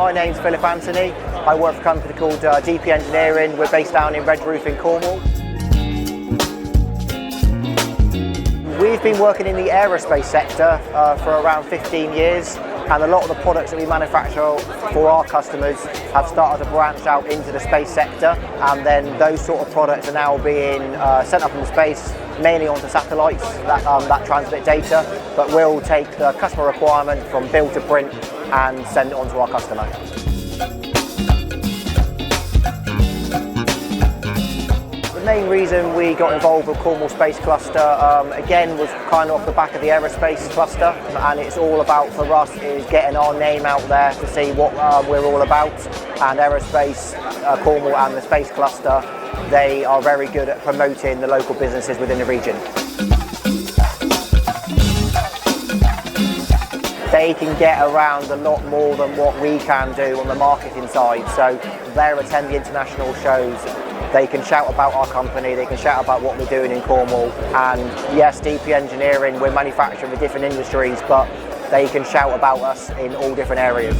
my name's Philip Anthony. I work for a company called DP Engineering. We're based down in Redroof in Cornwall. We've been working in the aerospace sector for around 15 years, and a lot of the products that we manufacture for our customers have started to branch out into the space sector, and then those sort of products are now being sent up into space, mainly onto satellites that transmit data, but we'll take the customer requirement from build to print and send it on to our customer. The main reason we got involved with Cornwall Space Cluster again was kind of off the back of the aerospace cluster, and it's all about for us is getting our name out there to see what we're all about. And aerospace, Cornwall and the Space Cluster, they are very good at promoting the local businesses within the region. They can get around a lot more than what we can do on the marketing side, so they attend the international shows. They can shout about our company, they can shout about what we're doing in Cornwall, and yes, DP Engineering, we're manufacturing for different industries, but they can shout about us in all different areas.